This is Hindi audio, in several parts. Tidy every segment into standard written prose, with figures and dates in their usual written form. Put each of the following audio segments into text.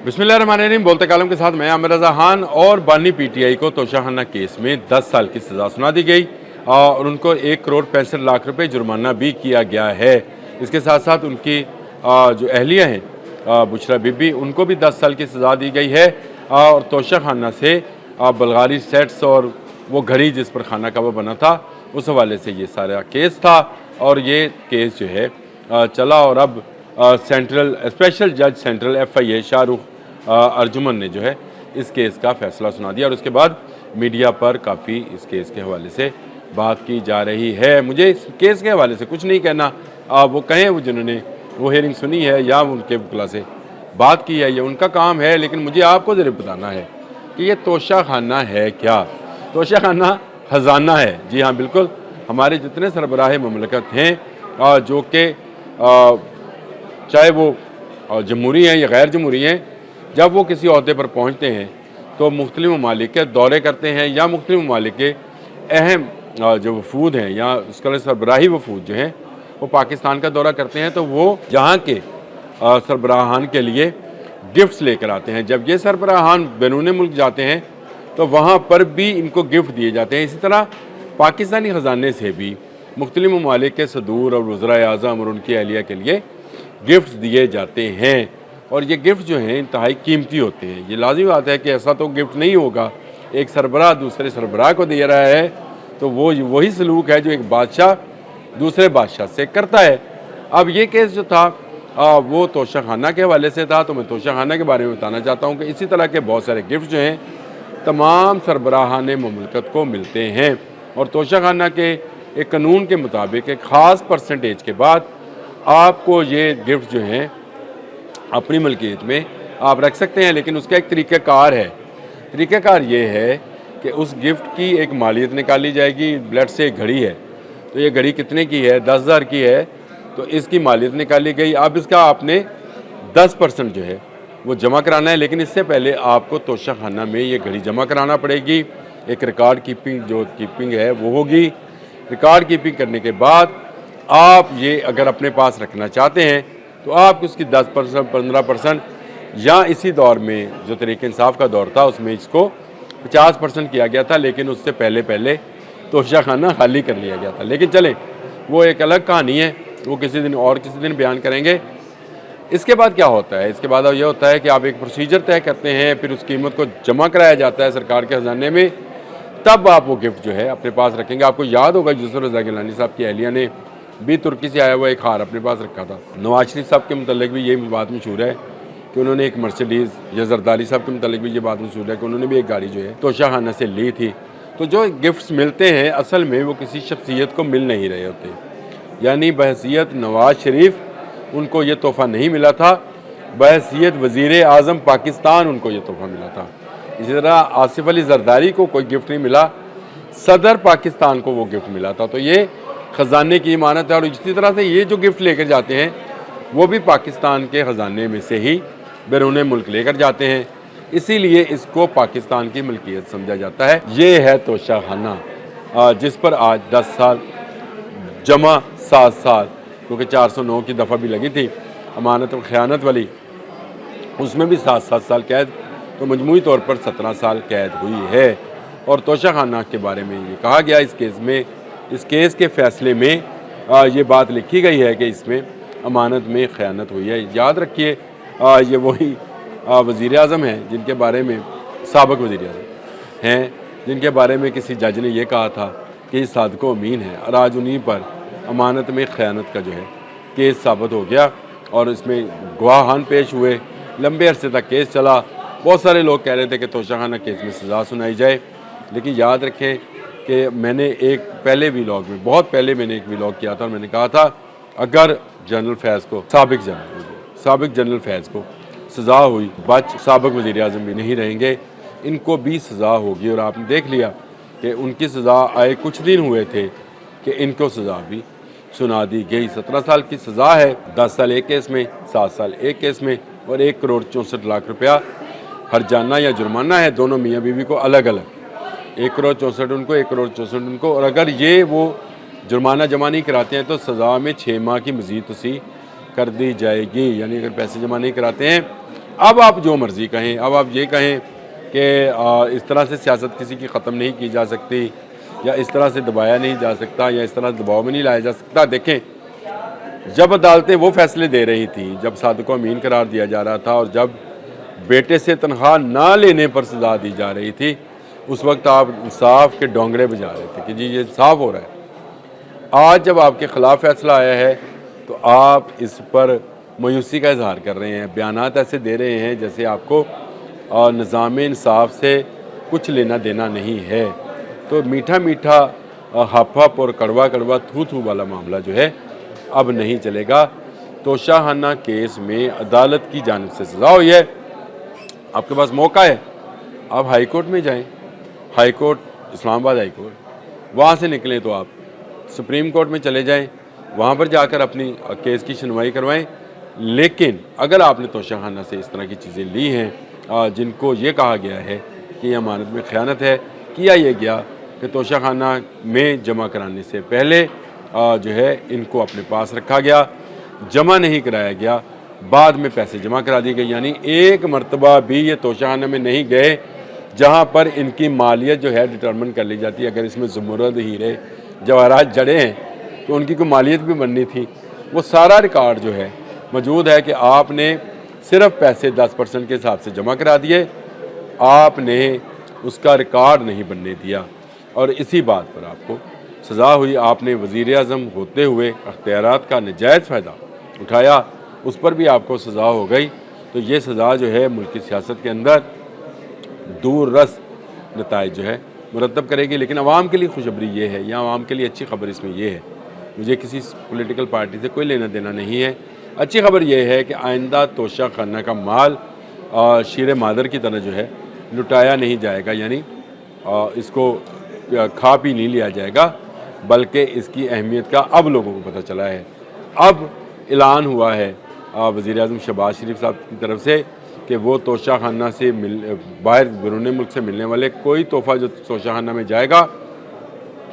बिस्मिल्लाहिर्रहमानिर्रहीम। बोलते कालम के साथ मैं आमिर रज़ा खान। और बानी पीटीआई को तोशाखाना केस में 10 साल की सज़ा सुना दी गई और उनको 1 करोड़ 65 लाख रुपए जुर्माना भी किया गया है। इसके साथ साथ उनकी जो अहलिया हैं बुशरा बीबी, उनको भी 10 साल की सज़ा दी गई है। और तोशाखाना से बल्गारी सेट्स और वो घड़ी जिस पर खाना कबाब बना था, उस हवाले से ये सारा केस था। और ये केस जो है चला और अब सेंट्रल स्पेशल जज सेंट्रल FIA शाहरुख अर्जुमन ने जो है इस केस का फैसला सुना दिया। और उसके बाद मीडिया पर काफ़ी इस केस के हवाले से बात की जा रही है। मुझे इस केस के हवाले से कुछ नहीं कहना, वो कहें वो जिन्होंने वो हियरिंग सुनी है या उनके वकला से बात की है, ये उनका काम है। लेकिन मुझे आपको ज़रूर बताना है कि ये तोशाखाना है क्या। तोशाखाना ख़जाना है। जी हाँ, बिल्कुल। हमारे जितने सरबराह ममलकत हैं जो कि चाहे वो जमहूरी हैं या गैर जमहूरी हैं, जब वो किसी ओहदे पर पहुँचते हैं तो मुख्तलिफ़ ममालिक के दौरे करते हैं या मुख्तलिफ़ ममालिक के अहम जो वफूद हैं या उसका सरबराही वफूद जो हैं वो पाकिस्तान का दौरा करते हैं, तो वो यहाँ के सरबराहान के लिए गिफ्ट्स लेकर आते हैं। जब ये सरबराहान बैरून मुल्क जाते हैं तो वहाँ पर भी इनको गिफ्ट दिए जाते हैं। इसी तरह पाकिस्तानी ख़जाने से भी मुख्तलिफ़ ममालिक के सदूर और वज़राए आज़म और उनकी अहलिया के लिए गिफ्ट्स दिए जाते हैं। और ये गिफ्ट जो हैं इंतहाई कीमती होते हैं। ये लाज़मी बात है कि ऐसा तो गिफ्ट नहीं होगा, एक सरबराह दूसरे सरबराह को दे रहा है तो वो वही सलूक है जो एक बादशाह दूसरे बादशाह से करता है। अब ये केस जो था वो तोशाखाना के हवाले से था, तो मैं तोशाखाना के बारे में बताना चाहता हूँ कि इसी तरह के बहुत सारे गिफ्ट जो हैं तमाम सरबराहान ममलकत को मिलते हैं। और तोशाखाना के एक कानून के मुताबिक एक ख़ास परसेंटेज के बाद आपको ये गिफ्ट जो हैं अपनी मलकियत में आप रख सकते हैं। लेकिन उसका एक तरीक़ाकार है। तरीक़ाकार ये है कि उस गिफ्ट की एक मालियत निकाली जाएगी। ब्लड से एक घड़ी है, तो ये घड़ी कितने की है? 10,000 की है, तो इसकी मालियत निकाली गई। अब इसका आपने 10% जो है वो जमा कराना है। लेकिन इससे पहले आपको तोशाखाना में ये घड़ी जमा कराना पड़ेगी। एक रिकॉर्ड कीपिंग है वो होगी। रिकॉर्ड कीपिंग करने के बाद आप ये अगर अपने पास रखना चाहते हैं तो आप उसकी 10% 15% या इसी दौर में जो तरीक़े इंसाफ का दौर था उसमें इसको 50% किया गया था। लेकिन उससे पहले तोशाखाना खाली कर लिया गया था। लेकिन चलें, वो एक अलग कहानी है, वो किसी दिन बयान करेंगे। इसके बाद क्या होता है? इसके बाद ये होता है कि आप एक प्रोसीजर तय करते हैं, फिर उस कीमत को जमा कराया जाता है सरकार के ख़जाने में, तब आप वो गिफ्ट जो है अपने पास रखेंगे। आपको याद होगा यूसुफ रज़ा गिलानी साहब की अहलिया ने भी तुर्की से आया हुआ एक हार अपने पास रखा था। नवाज शरीफ साहब के मुतल्लिक भी ये बात मशहूर है कि उन्होंने एक मर्सिडीज़, या जरदारी साहब के मुतल्लिक भी ये बात मशहूर है कि उन्होंने भी एक गाड़ी जो है तोशाखाना से ली थी। तो जो गिफ्ट्स मिलते हैं असल में वो किसी शख्सियत को मिल नहीं रहे होते। यानी बहसीयत नवाज शरीफ उनको ये तोहफ़ा नहीं मिला था, बहसीयत वज़ीर आज़म पाकिस्तान उनको ये तोहफ़ा मिला था। इसी तरह आसिफ अली जरदारी को कोई गिफ्ट नहीं मिला, सदर पाकिस्तान को वो गिफ्ट मिला था। तो ये ख़जाने की इमानत है। और इसी तरह से ये जो गिफ्ट लेकर जाते हैं वो भी पाकिस्तान के ख़जाने में से ही बैरून मुल्क लेकर जाते हैं, इसीलिए इसको पाकिस्तान की मलकियत समझा जाता है। ये है तोशाखाना जिस पर आज 10 साल जमा 7 साल, क्योंकि 409 की दफ़ा भी लगी थी अमानत और ख़यानत वाली, उसमें भी 7-7 साल कैद, तो मजमूई तौर पर 17 साल कैद हुई है। और तोशाखाना के बारे में ये कहा गया इस केस के फ़ैसले में ये बात लिखी गई है कि इसमें अमानत में ख़यानत हुई है। याद रखिए ये वही वज़ीर आज़म हैं जिनके बारे में साबिक़ वज़ीर आज़म हैं जिनके बारे में किसी जज ने यह कहा था कि सादिक़ अमीन है, और आज उन्हीं पर अमानत में ख़यानत का जो है केस साबित हो गया। और इसमें गवाहान पेश हुए, लंबे अरसे तक केस चला। बहुत सारे लोग कह रहे थे कि तोशाखाना केस में सज़ा सुनाई जाए। लेकिन याद रखें कि मैंने एक पहले व्लॉग में, बहुत पहले मैंने एक व्लॉग किया था और मैंने कहा था अगर जनरल फैज़ को, साबिक़ जनरल फैज़ को सज़ा हुई, साबिक़ वज़ीर आज़म भी नहीं रहेंगे, इनको भी सज़ा होगी। और आपने देख लिया कि उनकी सज़ा आए कुछ दिन हुए थे कि इनको सज़ा भी सुना दी गई। 17 साल की सज़ा है, 10 साल एक केस में, 7 साल एक केस में, और 1 करोड़ 64 लाख रुपया हर्जाना या जुर्माना है दोनों मियाँ बीवी को अलग अलग। 1 करोड़ 64 उनको, 1 करोड़ 64 उनको। और अगर ये वो जुर्माना जमा नहीं कराते हैं तो सज़ा में 6 माह की मज़ीद तोसी कर दी जाएगी। यानी अगर पैसे जमा नहीं कराते हैं अब आप जो मर्ज़ी कहें, अब आप ये कहें कि इस तरह से सियासत किसी की ख़त्म नहीं की जा सकती, या इस तरह से दबाया नहीं जा सकता, या इस तरह दबाव में नहीं लाया जा सकता। देखें, जब अदालतें वो फैसले दे रही थी, जब सादिक को अमीन करार दिया जा रहा था और जब बेटे से तनख्वाह ना लेने पर सज़ा दी जा रही थी, उस वक्त आप इंसाफ के डोंगरे बजा रहे थे कि जी ये इंसाफ हो रहा है। आज जब आपके ख़िलाफ़ फैसला आया है तो आप इस पर मायूसी का इजहार कर रहे हैं, बयानात ऐसे दे रहे हैं जैसे आपको निज़ाम इंसाफ से कुछ लेना देना नहीं है। तो मीठा मीठा हप हप और कड़वा कड़वा थू थू वाला मामला जो है अब नहीं चलेगा। तोशाखाना केस में अदालत की जानिब से सज़ा हुई है, आपके पास मौका है, आप हाई कोर्ट में जाएं, high court Islamabad high court, वहाँ से निकलें तो आप सुप्रीम कोर्ट में चले जाएं, वहाँ पर जाकर अपनी केस की सुनवाई करवाएं। लेकिन अगर आपने तोशाखाना से इस तरह की चीज़ें ली हैं जिनको ये कहा गया है कि अमानत में ख़यानत है, किया ये गया कि तोशाखाना में जमा कराने से पहले जो है इनको अपने पास रखा गया, जमा नहीं कराया गया, बाद में पैसे जमा करा दिए गए, यानी एक मरतबा भी ये तोशाखाना में नहीं गए जहाँ पर इनकी मालियत जो है डिटर्मिन कर ली जाती है। अगर इसमें ज़मरुद, हीरे, जवाहरात जड़े हैं तो उनकी कोई मालियत भी बननी थी। वो सारा रिकॉर्ड जो है मौजूद है कि आपने सिर्फ पैसे 10% के हिसाब से जमा करा दिए, आपने उसका रिकॉर्ड नहीं बनने दिया और इसी बात पर आपको सज़ा हुई। आपने वज़ीर आज़म होते हुए अख्तियारात का नाजायज़ फ़ायदा उठाया, उस पर भी आपको सज़ा हो गई। तो ये सज़ा जो है मुल्क की सियासत के अंदर दूर रस नताइज जो है मुरतब करेगी। लेकिन आवाम के लिए खुशखबरी ये है, या आवाम के लिए अच्छी खबर इसमें यह है, मुझे किसी पॉलिटिकल पार्टी से कोई लेना देना नहीं है। अच्छी खबर यह है कि आइंदा तोशाखाना का माल शीरे मादर की तरह जो है लुटाया नहीं जाएगा, यानी इसको खा पी नहीं लिया जाएगा, बल्कि इसकी अहमियत का अब लोगों को पता चला है। अब ऐलान हुआ है वज़ीर आज़म शहबाज शरीफ साहब की तरफ से कि वो तोशाखाना से बाहर बैरून मुल्क से मिलने वाले कोई तोहफ़ा जो तोशाखाना में जाएगा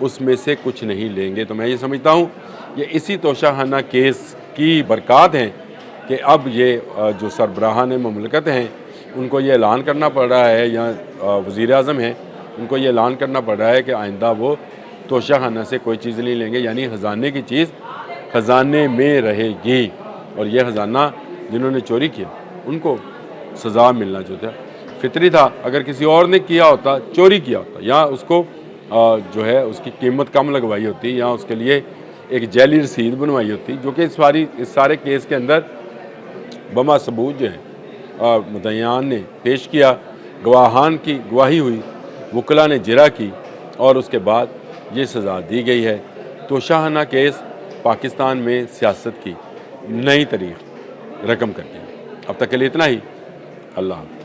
उसमें से कुछ नहीं लेंगे। तो मैं ये समझता हूँ ये इसी तोशाखाना केस की बरक़ात हैं कि अब ये जो सरबराहान ममलकत हैं उनको ये ऐलान करना पड़ रहा है, या वज़ीर आज़म हैं उनको ये ऐलान करना पड़ रहा है कि आइंदा वो तोशाखाना से कोई चीज़ नहीं लेंगे, यानी ख़जाने की चीज़ ख़जाने में रहेगी। और ये ख़जाना जिन्होंने चोरी किया उनको सज़ा मिलना जो था फितरी था। अगर किसी और ने किया होता, चोरी किया होता, या उसको जो है उसकी कीमत कम लगवाई होती, या उसके लिए एक जैली रसीद बनवाई होती, जो कि इस सारे केस के अंदर बमा सबूत जो है मुद्दईयान ने पेश किया, गवाहान की गवाही हुई, वकला ने जिरा की और उसके बाद ये सज़ा दी गई है। तोशाखाना केस पाकिस्तान में सियासत की नई तारीख रकम कर गया। अब तक के लिए इतना ही। अल्लाह।